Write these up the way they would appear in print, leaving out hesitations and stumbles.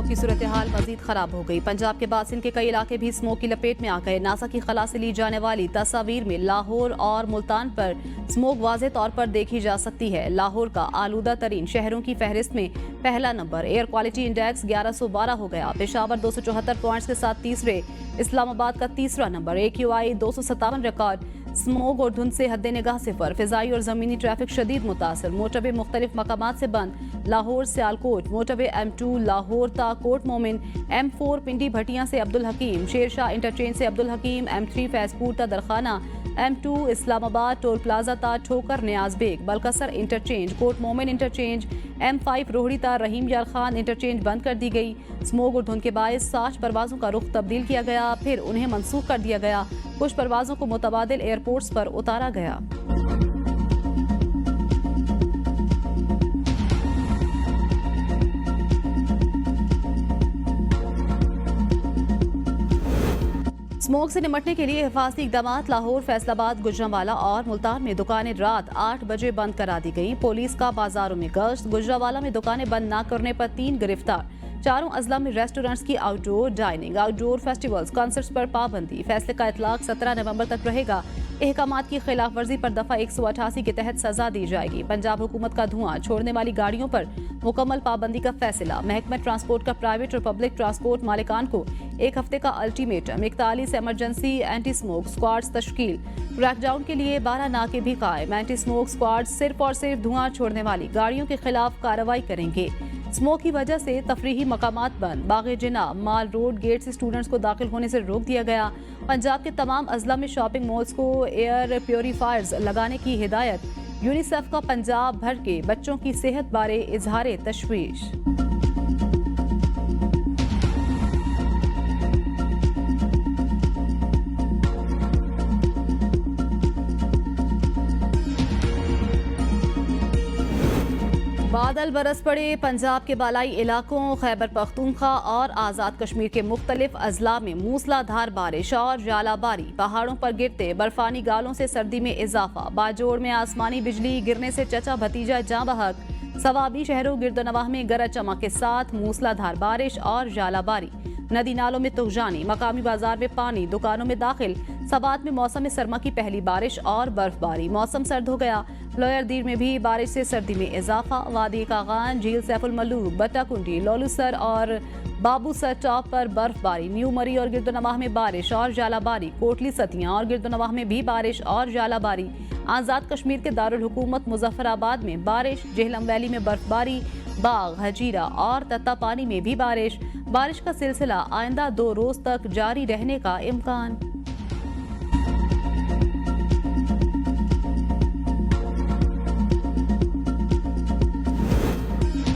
Smoke की सूरत हाल मजीद खराब हो गई। पंजाब के बाद सिंध के कई इलाके भी स्मोक की लपेट में आ गए। नासा की खला से ली जाने वाली तस्वीर में लाहौर और मुल्तान पर स्मोक वाज़े तौर पर देखी जा सकती है। लाहौर का आलूदा तरीन शहरों की फहरिस्त में पहला नंबर। एयर क्वालिटी इंडेक्स 1112 हो गया। पेशावर 274 पॉइंट्स के साथ तीसरे, इस्लामाबाद का तीसरा नंबर। AQI 257 record. स्मोक और धुंध से हद्दे निगाह सिफर। फिजाई और जमीनी ट्रैफिक शदीद मुतासर। मोटरवे मुख्तलिफ मकामात से बंद। लाहौर सियालकोट मोटरवे M2 लाहौर ता कोट मोमिन, M4 पिंडी भटियां से अब्दुल हकीम, शेरशाह इंटरचेंज से अब्दुल हकीम, M3 फैजपुर ता Darkhana, M2 Islamabad toll plaza ता ठोकर नियाज बेग, बलकसर इंटरचेंज, कोट मोमिन इंटरचेंज, M5 रोहड़ी ता रहीम यार खान इंटरचेंज बंद कर दी गई। स्मोक और धुंध के बायस 60 परवाजों का रुख तब्दील किया गया, फिर उन्हें मनसूख कर दिया गया। कुछ परवाजों को मुतबादिल एयरपोर्ट्स पर उतारा गया। स्मोक से निपटने के लिए हिफाजती इकदाम। लाहौर, फैसलाबाद, गुजरांवाला और मुल्तान में दुकानें रात 8 बजे बंद करा दी गई। पुलिस का बाजारों में गश्त। गुजरांवाला में दुकानें बंद न करने पर 3 गिरफ्तार। चारों अजला में रेस्टोरेंट्स की outdoor dining, outdoor festivals, concerts पर पाबंदी। फैसले का इतलाक 17 नवंबर तक रहेगा। अहकामात की खिलाफ वर्जी पर दफा 188 के तहत सजा दी जाएगी। पंजाब हुकूमत का धुआं छोड़ने वाली गाड़ियों पर मुकम्मल पाबंदी का फैसला। महकमा ट्रांसपोर्ट का प्राइवेट और पब्लिक ट्रांसपोर्ट मालिकान को 1 हफ्ते का ultimatum. 41 emergency anti smoke squads तश्कील। क्रैकडाउन के लिए 12 नाके भी कायम। एंटी स्मोक स्क्वाड सिर्फ और सिर्फ धुआं छोड़ने वाली गाड़ियों के खिलाफ कार्रवाई करेंगे। स्मोक की वजह से तफरीही मकामात बंद। बागे जिना माल रोड गेट से स्टूडेंट्स को दाखिल होने से रोक दिया गया। पंजाब के तमाम अजला में शॉपिंग मॉल्स को एयर प्योरीफायर्स लगाने की हिदायत। यूनिसेफ का पंजाब भर के बच्चों की सेहत बारे इजहार तशवीश। बादल बरस पड़े पंजाब के बालाई इलाकों। खैबर पख्तूनख्वा और आज़ाद कश्मीर के मुख्तलिफ अजला में मूसलाधार बारिश और जालाबारी। पहाड़ों पर गिरते बर्फानी गालों से सर्दी में इजाफा। बाजोड़ में आसमानी बिजली गिरने से चचा भतीजा जाँ बहक। सवाबी शहरों गिरदोनवाह में गरज चमक के साथ मूसलाधार बारिश और जालाबारी। नदी नालों में तुगजानी। मकामी बाजार में पानी दुकानों में दाखिल। सवात में मौसम सरमा की पहली बारिश और बर्फबारी। मौसम सर्द हो गया। लोयर दीर में भी बारिश से सर्दी में इजाफा। वादी कागान, झील सैफुल मलूक, बट्टाकुंडी, लोलूसर और बाबूसर टॉप पर बर्फबारी। न्यू मरी और गिरदोनवाह में बारिश और जालाबारी। कोटली सतियां और गिरदोनवाह में भी बारिश और जालाबारी। आज़ाद कश्मीर के दारुल हुकूमत मुजफ्फराबाद में बारिश। जेहलम वैली में बर्फबारी। बाग, हजीरा और तत्तापानी में भी बारिश। बारिश का सिलसिला आइंदा 2 रोज तक जारी रहने का इम्कान।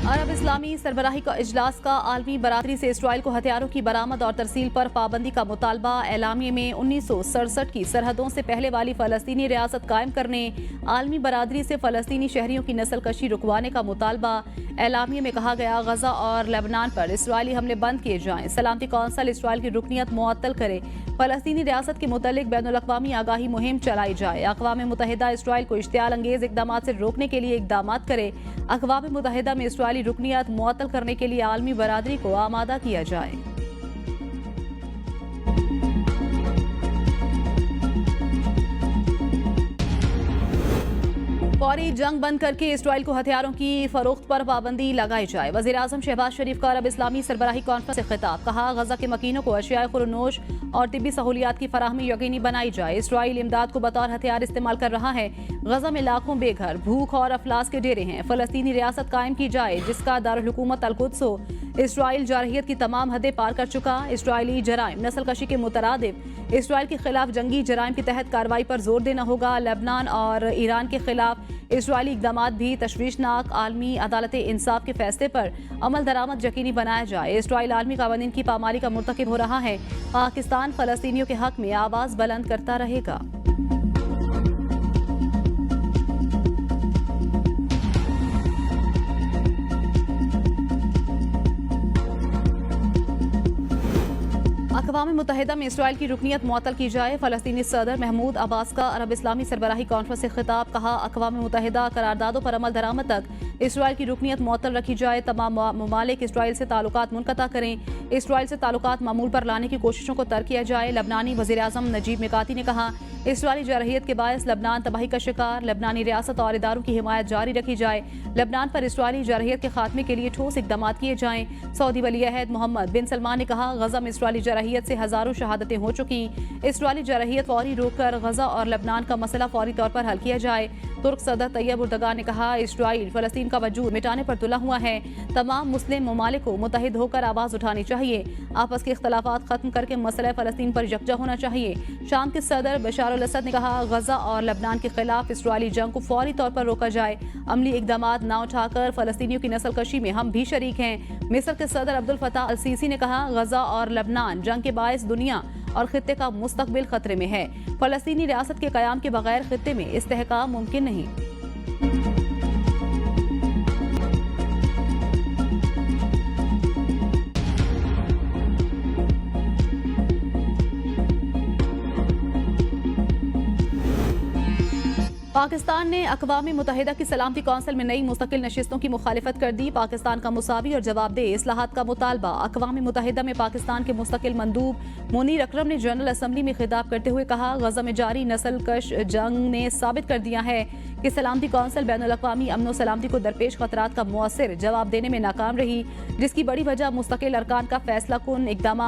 अरब इस्लामी सरबराही का इजलास का आलमी बरादरी से इसराइल को हथियारों की बरामद और तरसील पर पाबंदी का मुतालबा। एलामिये में 1967 की सरहदों से पहले वाली फलस्तीनी रियासत कायम करने, आलमी बरादरी से फलस्तीनी शहरियों की नस्ल कशी रुकवाने का मुतालबा। एलामिये में कहा गया गजा और लेबनान पर इसराइली हमले बंद किए जाएं। सलामती कौंसिल इसराइल की रुकनीत मुअत्तल करे। फलस्तीनी रियासत के मुतालिक बैनुल-अक़वामी आगाही मुहिम चलाई जाए। अक़वाम मुत्तहिदा इसराइल को इश्तियाल अंगेज इक़दाम से रोकने के लिए इक़दाम करे। अक़वाम मुत्तहिदा में इसराइली रुकनीत मुअत्तल करने के लिए आलमी बरादरी को आमादा किया जाए। फौरी जंग बंद करके इसराइल को हथियारों की फरोख्त पर पाबंदी लगाई जाए। वज़ीर आज़म शहबाज शरीफ का अरब इस्लामी सरबराही कॉन्फ्रेंस से खिताब। कहा, गजा के मकीनों को अशियाए खुरनोश और तिब्बी सहूलियात की फराहमी यकीनी बनाई जाए। इसराइल इमदाद को बतौर हथियार इस्तेमाल कर रहा है। गजा में लाखों बेघर, भूख और अफलास के डेरे हैं। फलस्तीनी रियासत कायम की जाए जिसका दारुल हुकूमत अल-कुद्स हो। इसराइल जारहियत की तमाम हदें पार कर चुका। इसराइली जराइम नस्ल कशी के मुतरादिफ इसराइल के खिलाफ जंगी जराइम के तहत कार्रवाई पर जोर देना होगा। लेबनान और ईरान के खिलाफ इसराइली इक़दाम भी तशवीशनाक। आलमी अदालत इंसाफ के फैसले पर अमल दरामद यकीनी बनाया जाए। इसराइल आलमी कानून की पामाली का मुर्तकिब हो रहा है। पाकिस्तान फलस्तीनियों के हक में आवाज बुलंद करता रहेगा। अक़वाम मुत्तहिदा में इसराइल की रुकनियत मुअत्तल की जाए। फ़लस्तीनी सदर महमूद अब्बास का अरब इस्लामी सरबराही कॉन्फ्रेंस से खिताब। कहा, अक़वाम मुत्तहिदा करारदादों पर अमल दरामद तक इसराइल की रुकनियत मुअत्तल रखी जाए। तमाम ममालिक इसराइल से ताल्लुकात मुनक़ता करें। इसराइल से ताल्लुकात मामूल पर लाने की कोशिशों को तर्क किया जाए। लबनानी वज़ीर आज़म नजीब मिकाती ने कहा, इसराइली जरहियत के बायस लबनान तबाही का शिकार। लबनानी रियासत और इदारों की हिमायत जारी रखी जाए। लबनान पर इसराइली जरहियत के खात्मे के लिए ठोस इक़दाम किए जाएं। सऊदी वली अहद मोहम्मद बिन सलमान ने कहा, गजा में इसराइली जरहियत से हज़ारों शहादतें हो चुकी। इसराइली जरहियत फौरी रोक कर गजा और लबनान का मसला फौरी तौर पर हल किया जाए। तुर्क सदर तैयब उर्दगान ने कहा, इसराइल फ़लस्तीन का वजूद मिटाने पर तुला हुआ है। तमाम मुस्लिम ममालिक को मुत्तहिद होकर आवाज़ उठानी चाहिए। आपस के इख्तलाफात खत्म करके मसला फ़लस्तीन पर यकजा होना चाहिए। शाम के सदर बशार अल असद ने कहा, गजा और लबनान के खिलाफ इसराइली जंग को फौरी तौर पर रोका जाए। अमली इक़दामात ना उठाकर फ़लस्तीनियों की नस्ल कशी में हम भी शरीक हैं। मिस्र के सदर अब्दुल फताह अल सीसी ने कहा, गजा और लबनान जंग के बायस दुनिया और खित्ते का मुस्तकबिल खतरे में है। फ़लस्तीनी रियासत के क़याम के बगैर खित्ते में इस्तेहकाम मुमकिन नहीं। पाकिस्तान ने अक़वाम मुत्तहिदा की सलामती कौंसिल में नई मुस्तकिल नशिस्तों की मुखालिफत कर दी। पाकिस्तान का मुसावी और जवाबदेह इस्लाहात का मुतालबा। अक़वाम मुत्तहिदा में पाकिस्तान के मुस्तकिल मंदूब मुनीर अकरम ने जनरल असम्बली में खिताब करते हुए कहा, गजा में जारी नस्ल कश जंग ने साबित कर दिया है कि सलामती कौंसिल बैनुल अक़वामी अमन व सलामती को दरपेश खतरात का मुअस्सिर जवाब देने में नाकाम रही, जिसकी बड़ी वजह मुस्तकिल अरकान का फैसला कुन इक़दाम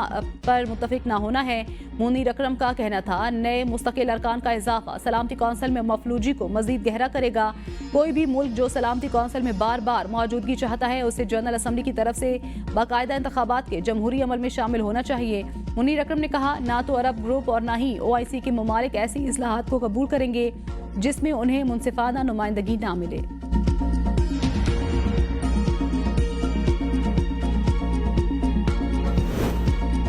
पर मुत्तफिक न होना है। मुनीर अकरम का कहना था, नए मुस्तकिल अरकान का इजाफा सलामती कौंसिल में मफलूजी को मजीद गहरा करेगा। कोई भी मुल्क जो सलामती कौंसिल में बार बार मौजूदगी चाहता है, उसे जनरल असम्बली की तरफ से बाकायदा इंतखाबात के जमहूरी अमल में शामिल होना चाहिए। मुनीर अकरम ने कहा, ना तो अरब ग्रुप और ना ही OIC के ममालिक ऐसी इस्लाहात को कबूल करेंगे जिसमें उन्हें मुनसिफाना नुमाइंदगी ना मिले।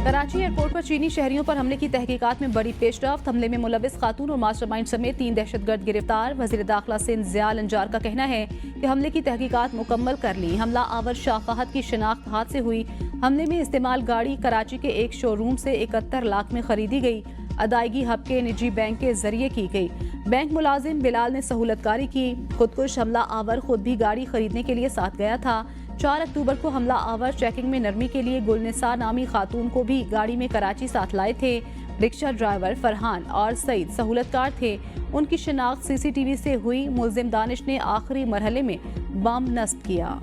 कराची एयरपोर्ट पर चीनी शहरियों पर हमले की तहकीकात में बड़ी पेशरफ्त। हमले में मुलविस खातून और मास्टरमाइंड समेत 3 दहशतगर्द गिरफ्तार। वज़ीर दाखिला सिंध ज़ियाल अंजार का कहना है कि हमले की तहकीकात मुकम्मल कर ली। हमला आवर शाह फहद की शिनाख्त हाथ से हुई। हमले में इस्तेमाल गाड़ी कराची के एक शोरूम से 71 लाख में खरीदी गई। अदायगी हब के निजी बैंक के जरिए की गई। बैंक मुलाजिम बिलाल ने सहूलतकारी की। खुदकुश हमला आवर खुद भी गाड़ी खरीदने के लिए साथ गया था। 4 अक्टूबर को हमला आवर चेकिंग में नरमी के लिए गुलनिसा नामी खातून को भी गाड़ी में कराची साथ लाए थे। रिक्शा ड्राइवर फरहान और सईद सहूलतकार थे। उनकी शिनाख्त CCTV से हुई। मुल्जिम दानिश ने आखिरी मरहले में बम नस्ब किया।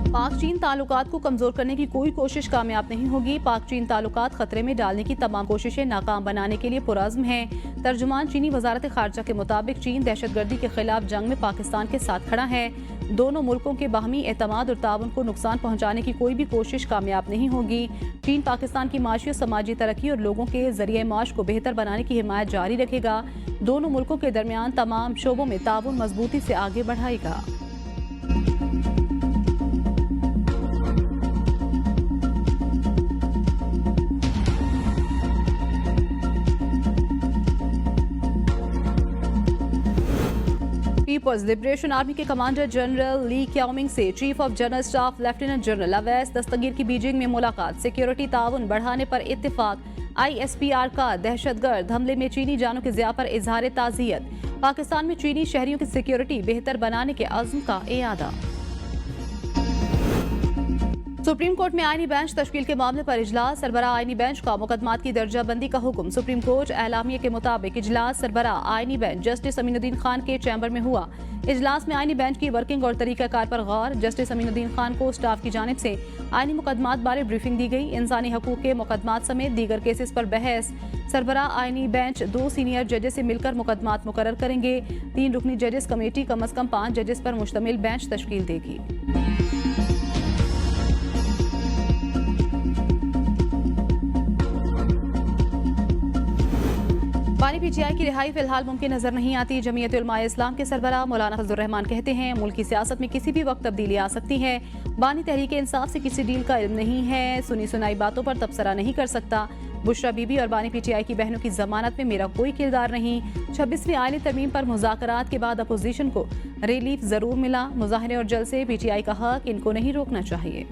पाक चीन ताल्लुकात को कमजोर करने की कोई कोशिश कामयाब नहीं होगी। पाक चीन ताल्लुकात खतरे में डालने की तमाम कोशिशें नाकाम बनाने के लिए पुरज़्म हैं। तर्जुमान चीनी वजारत खारजा के मुताबिक चीन दहशतगर्दी के खिलाफ जंग में पाकिस्तान के साथ खड़ा है। दोनों मुल्कों के बाहमी एतमाद और ताउन को नुकसान पहुंचाने की कोई भी कोशिश कामयाब नहीं होगी। चीन पाकिस्तान की माशी और समाजी तरक्की और लोगों के जरिए माश को बेहतर बनाने की हिमायत जारी रखेगा। दोनों मुल्कों के दरमियान तमाम शोबों में ताउन मजबूती से आगे बढ़ाएगा। पीपल्स लिबरेशन आर्मी के कमांडर जनरल ली क्याओमिंग से chief of general staff lieutenant general Awais Dastgir की बीजिंग में मुलाकात। सिक्योरिटी ताउन बढ़ाने पर इत्तेफाक। ISPR का दहशतगर्द हमले में चीनी जानों के ज़िया पर इजहार ताज़ियत। पाकिस्तान में चीनी शहरियों की सिक्योरिटी बेहतर बनाने के अज़्म का इयादा। सुप्रीम कोर्ट में आईनी बेंच तश्कील के मामले पर इजलास। सरबराह आईनी बेंच का मुकदमात की दर्जाबंदी का हुक्म। सुप्रीम कोर्ट एलामिया के मुताबिक इजलास सरबराह आईनी बेंच जस्टिस अमीनुद्दीन खान के चैम्बर में हुआ। इजलास में आईनी बेंच की वर्किंग और तरीकाकार पर गौर। जस्टिस अमीनुद्दीन खान को स्टाफ की जानिब से आईनी मुकदमात बारे ब्रीफिंग दी गई। इंसानी हकूक के मुकदमात समेत दीगर केसेस पर बहस। सरबराह आईनी बेंच 2 सीनियर जजेस से मिलकर मुकदमात मुकर्रर करेंगे। 3 रुकनी जजेस कमेटी कम अज कम 5 जजेस पर मुश्तमिल बेंच तश्कील देगी। बानी PTI की रिहाई फिलहाल मुमकिन नजर नहीं आती। जमीयत उलमा इस्लाम के सरबराह मौलाना फजलुर रहमान कहते हैं, मुल्क की सियासत में किसी भी वक्त तब्दीली आ सकती है। बानी तहरीक इंसाफ से किसी डील का इल्म नहीं है, सुनी सुनाई बातों पर तबसरा नहीं कर सकता। बुशरा बीबी और बानी पीटीआई की बहनों की जमानत में मेरा कोई किरदार नहीं। 26वीं आईनी तरमीम पर मुज़ाकरात के बाद अपोजिशन को रिलीफ जरूर मिला। मुजाहरे और जलसे पीटीआई का हक, इनको नहीं रोकना चाहिए।